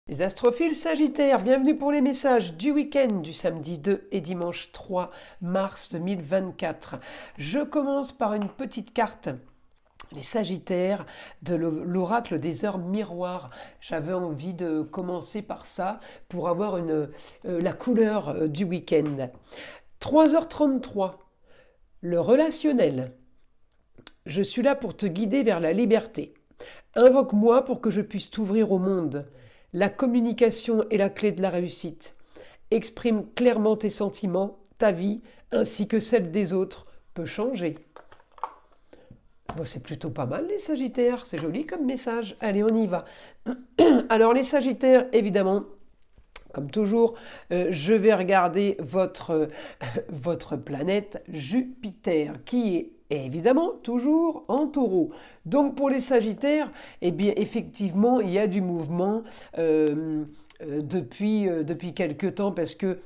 Les astrophiles Sagittaires, bienvenue pour les messages du week-end du samedi 2 et dimanche 3 mars 2024. Je commence par une petite carte. Les Sagittaires de l'oracle des heures miroirs. J'avais envie de commencer par ça pour avoir la couleur du week-end. 3h33, le relationnel. Je suis là pour te guider vers la liberté. Invoque-moi pour que je puisse t'ouvrir au monde. La communication est la clé de la réussite. Exprime clairement tes sentiments, ta vie, ainsi que celle des autres peut changer. Bon, c'est plutôt pas mal les Sagittaires, c'est joli comme message. Allez, on y va. Alors les Sagittaires, évidemment, comme toujours, je vais regarder votre planète Jupiter, qui est évidemment toujours en taureau. Donc pour les Sagittaires, eh bien effectivement, il y a du mouvement depuis quelque temps parce que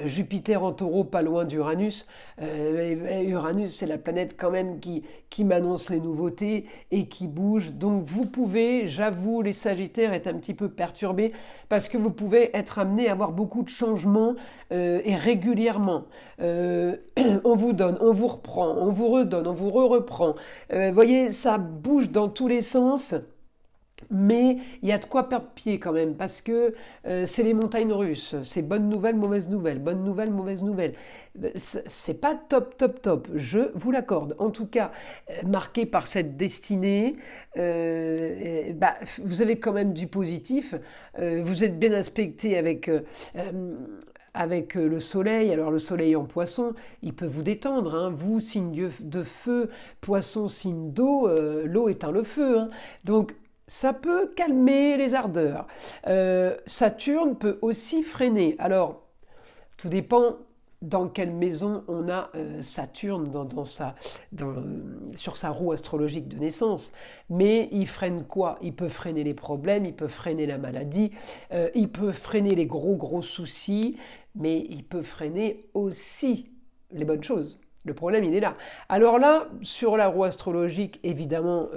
Jupiter en taureau, pas loin d'Uranus. Uranus, c'est la planète quand même qui m'annonce les nouveautés et qui bouge. Donc vous pouvez, j'avoue, les Sagittaires est un petit peu perturbés parce que vous pouvez être amené à avoir beaucoup de changements et régulièrement. On vous donne, on vous reprend, on vous redonne, on vous reprend. Vous voyez, ça bouge dans tous les sens. Mais il y a de quoi perdre pied quand même, parce que c'est les montagnes russes, c'est bonne nouvelle, mauvaise nouvelle, bonne nouvelle, mauvaise nouvelle. C'est pas top, top, top, je vous l'accorde. En tout cas, marqué par cette destinée, vous avez quand même du positif, vous êtes bien aspecté avec le soleil. Alors le soleil en poisson, il peut vous détendre, hein. Vous, signe de feu, poisson, signe d'eau, l'eau éteint le feu, hein. Donc ça peut calmer les ardeurs. Saturne peut aussi freiner. Alors, tout dépend dans quelle maison on a Saturne sur sa roue astrologique de naissance. Mais il freine quoi? Il peut freiner les problèmes, il peut freiner la maladie, il peut freiner les gros soucis, mais il peut freiner aussi les bonnes choses. Le problème, il est là. Alors là, sur la roue astrologique, évidemment,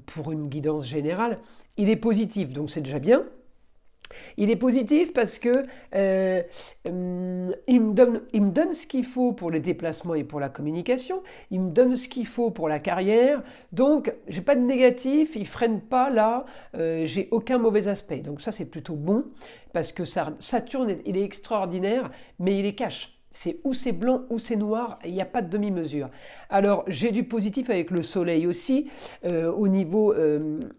pour une guidance générale, il est positif, donc c'est déjà bien. Il est positif parce que il me donne ce qu'il faut pour les déplacements et pour la communication, il me donne ce qu'il faut pour la carrière, donc j'ai pas de négatif, il freine pas là, j'ai aucun mauvais aspect. Donc ça c'est plutôt bon, parce que Saturne, il est extraordinaire, mais il est cash. C'est blanc ou c'est noir, il n'y a pas de demi-mesure. Alors j'ai du positif avec le soleil aussi, au niveau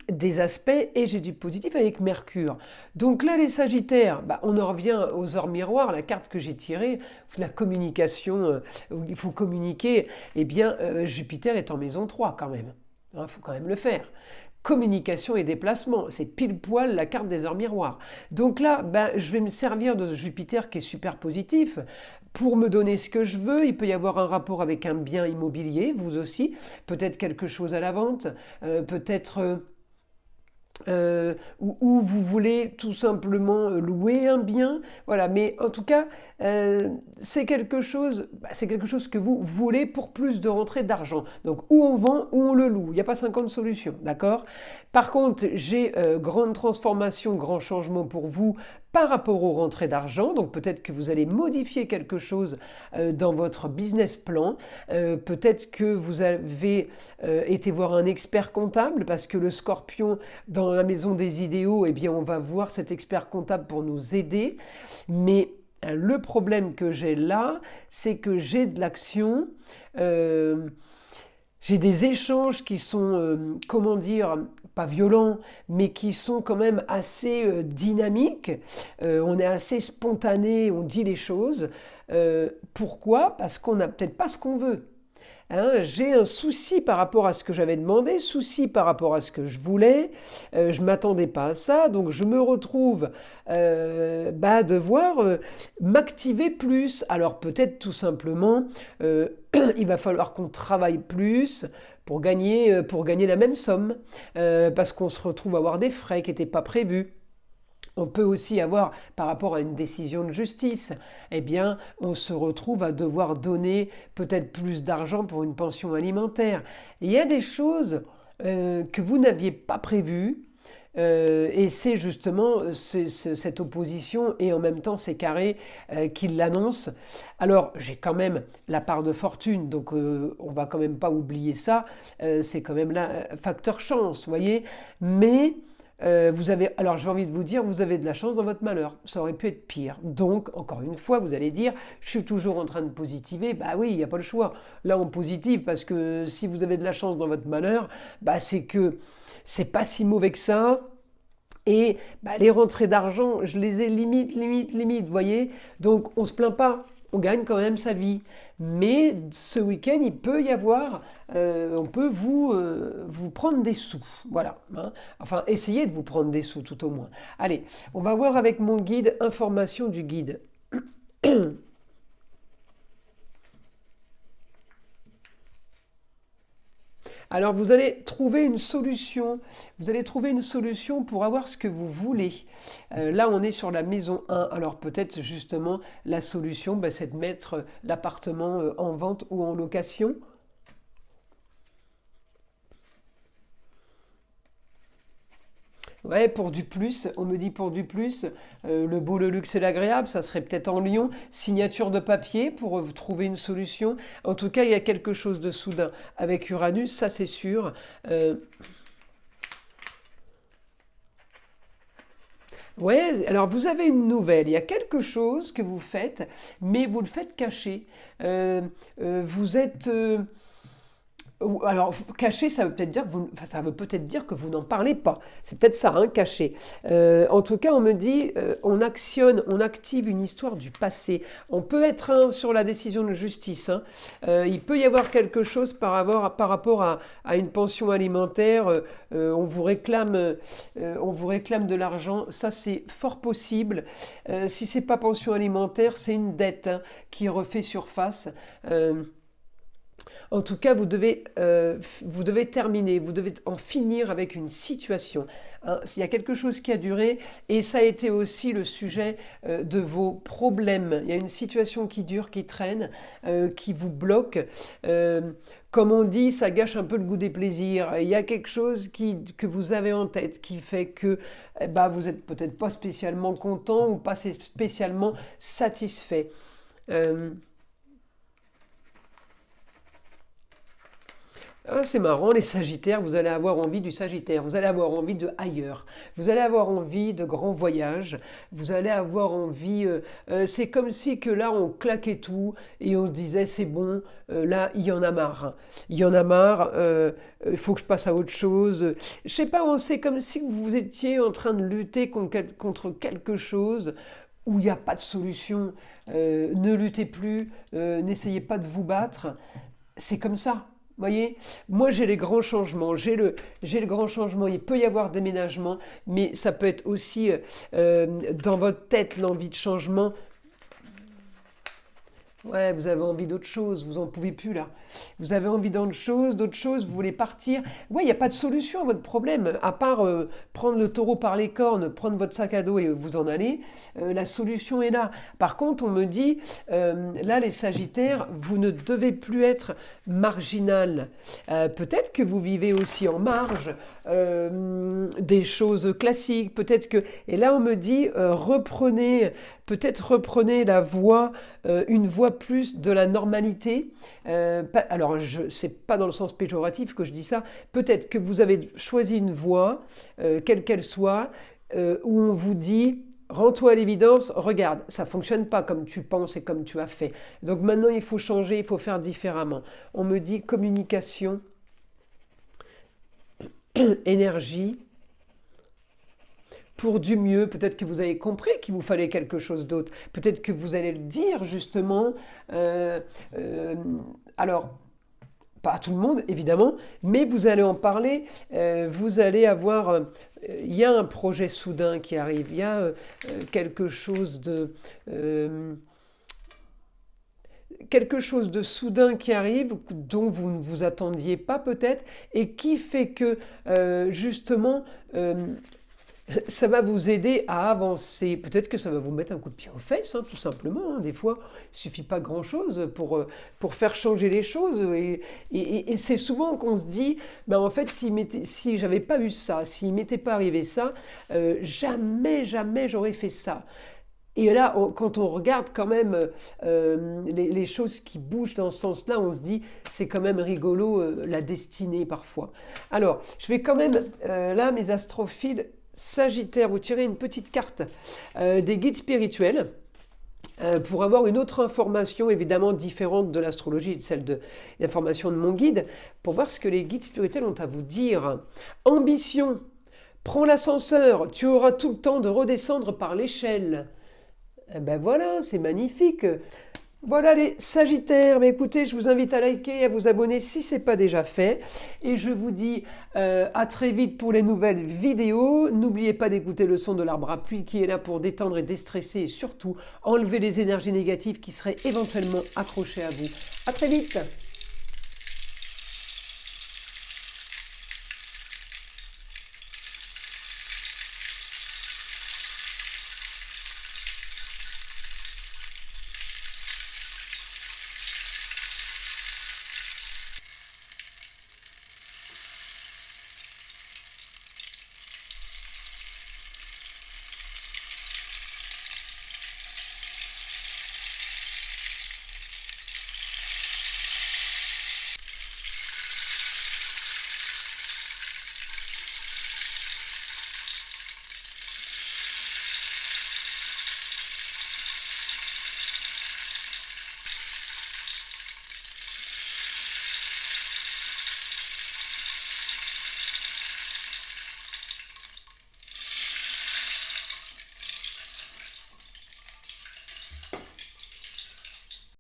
des aspects, et j'ai du positif avec Mercure. Donc là les Sagittaires, on en revient aux heures miroirs, la carte que j'ai tirée, la communication, où il faut communiquer, eh bien Jupiter est en maison 3 quand même, il faut quand même le faire. Communication et déplacement, c'est pile poil la carte des heures miroirs. Donc là, je vais me servir de Jupiter qui est super positif pour me donner ce que je veux. Il peut y avoir un rapport avec un bien immobilier, vous aussi, peut-être quelque chose à la vente, peut-être où vous voulez tout simplement louer un bien, voilà. Mais en tout cas, c'est quelque chose que vous voulez pour plus de rentrée d'argent. Donc, ou on vend, ou on le loue. Il n'y a pas 50 solutions, d'accord? Par contre, j'ai grande transformation, grand changement pour vous par rapport aux rentrées d'argent. Donc, peut-être que vous allez modifier quelque chose dans votre business plan. Peut-être que vous avez été voir un expert comptable parce que le Scorpion dans la maison des idéaux, eh bien, on va voir cet expert comptable pour nous aider. Mais le problème que j'ai là, c'est que j'ai de l'action, j'ai des échanges qui sont, comment dire, pas violents, mais qui sont quand même assez dynamiques. On est assez spontané, on dit les choses. Pourquoi? Parce qu'on n'a peut-être pas ce qu'on veut. Hein, j'ai un souci par rapport à ce que j'avais demandé, souci par rapport à ce que je voulais, je ne m'attendais pas à ça, donc je me retrouve devoir m'activer plus. Alors peut-être tout simplement, il va falloir qu'on travaille plus pour gagner la même somme, parce qu'on se retrouve à avoir des frais qui n'étaient pas prévus. On peut aussi avoir, par rapport à une décision de justice, eh bien, on se retrouve à devoir donner peut-être plus d'argent pour une pension alimentaire. Et il y a des choses que vous n'aviez pas prévues, Et c'est justement cette opposition et en même temps ces carrés qui l'annoncent. Alors j'ai quand même la part de fortune, donc on va quand même pas oublier ça. C'est quand même là facteur chance, vous voyez. Mais vous avez, alors j'ai envie de vous dire, vous avez de la chance dans votre malheur. Ça aurait pu être pire. Donc, encore une fois, vous allez dire, je suis toujours en train de positiver. Bah oui, il n'y a pas le choix. Là, on positive parce que si vous avez de la chance dans votre malheur, bah c'est que c'est pas si mauvais que ça. Et bah, les rentrées d'argent, je les ai limite, vous voyez. Donc on ne se plaint pas, on gagne quand même sa vie. Mais ce week-end, il peut y avoir, on peut vous prendre des sous. Voilà, hein. Enfin, essayez de vous prendre des sous tout au moins. Allez, on va voir avec mon guide, information du guide. Alors vous allez trouver une solution. Vous allez trouver une solution pour avoir ce que vous voulez. Là, on est sur la maison 1. Alors peut-être justement la solution, bah, c'est de mettre l'appartement en vente ou en location. Ouais, pour du plus, on me dit pour du plus, le beau, le luxe et l'agréable, ça serait peut-être en Lyon, signature de papier pour trouver une solution. En tout cas, il y a quelque chose de soudain avec Uranus, ça c'est sûr. Euh, ouais, alors vous avez une nouvelle, il y a quelque chose que vous faites, mais vous le faites caché. Vous êtes... alors, caché, ça veut peut-être dire que vous, enfin, ça veut peut-être dire que vous n'en parlez pas. C'est peut-être ça, hein, caché. En tout cas, on me dit, on actionne, on active une histoire du passé. On peut être hein, sur la décision de justice, hein. Il peut y avoir quelque chose par rapport à une pension alimentaire. On vous réclame de l'argent. Ça, c'est fort possible. Si c'est pas pension alimentaire, c'est une dette hein, qui refait surface. Euh, en tout cas, vous devez terminer, vous devez en finir avec une situation. Hein. Il y a quelque chose qui a duré et ça a été aussi le sujet de vos problèmes. Il y a une situation qui dure, qui traîne, qui vous bloque. Euh, Comme on dit, ça gâche un peu le goût des plaisirs. Il y a quelque chose que vous avez en tête qui fait que bah, vous n'êtes peut-être pas spécialement content ou pas spécialement satisfait. Euh, Ah, c'est marrant, les Sagittaires, vous allez avoir envie du Sagittaire, vous allez avoir envie de ailleurs, vous allez avoir envie de grands voyages, vous allez avoir envie, c'est comme si que là on claquait tout et on se disait c'est bon, là il y en a marre, il y en a marre, il faut que je passe à autre chose. Je sais pas, c'est comme si vous étiez en train de lutter contre quelque chose où il n'y a pas de solution. Ne luttez plus, n'essayez pas de vous battre, c'est comme ça. Vous voyez, moi j'ai les grands changements, j'ai le grand changement, il peut y avoir déménagement, mais ça peut être aussi dans votre tête l'envie de changement. Ouais, vous avez envie d'autre chose, vous en pouvez plus là. Vous avez envie d'autre chose, vous voulez partir. Ouais, il n'y a pas de solution à votre problème, à part prendre le taureau par les cornes, prendre votre sac à dos et vous en aller. La solution est là. Par contre, on me dit, là les Sagittaires, vous ne devez plus être marginal. Peut-être que vous vivez aussi en marge des choses classiques, peut-être que... Et là, on me dit, peut-être reprenez la voie, une voie plus de la normalité. Alors, c'est pas dans le sens péjoratif que je dis ça. Peut-être que vous avez choisi une voie, quelle qu'elle soit, où on vous dit rends-toi à l'évidence, regarde, ça fonctionne pas comme tu penses et comme tu as fait. Donc maintenant, il faut changer, il faut faire différemment. On me dit communication, énergie, pour du mieux. Peut-être que vous avez compris qu'il vous fallait quelque chose d'autre. Peut-être que vous allez le dire justement. Euh, euh, alors, pas à tout le monde, évidemment, mais vous allez en parler, vous allez avoir... il y a un projet soudain qui arrive, il y a quelque chose de... euh, quelque chose de soudain qui arrive, dont vous ne vous attendiez pas peut-être, et qui fait que justement Ça va vous aider à avancer. Peut-être que ça va vous mettre un coup de pied aux fesses, hein, tout simplement, hein. Des fois, il suffit pas grand-chose pour faire changer les choses. Et c'est souvent qu'on se dit, ben en fait, si j'avais pas eu ça, s'il m'était pas arrivé ça, jamais, jamais j'aurais fait ça. Et là, quand on regarde quand même les choses qui bougent dans ce sens-là, on se dit, c'est quand même rigolo, la destinée parfois. Alors, je vais quand même, là, mes astrophiles Sagittaire, vous tirez une petite carte des guides spirituels pour avoir une autre information évidemment différente de l'astrologie, de celle de l'information de mon guide, pour voir ce que les guides spirituels ont à vous dire. Ambition, prends l'ascenseur, tu auras tout le temps de redescendre par l'échelle. Eh ben voilà, c'est magnifique. Voilà les Sagittaires, mais écoutez, je vous invite à liker et à vous abonner si ce n'est pas déjà fait. Et je vous dis à très vite pour les nouvelles vidéos. N'oubliez pas d'écouter le son de l'arbre à pluie qui est là pour détendre et déstresser et surtout enlever les énergies négatives qui seraient éventuellement accrochées à vous. À très vite!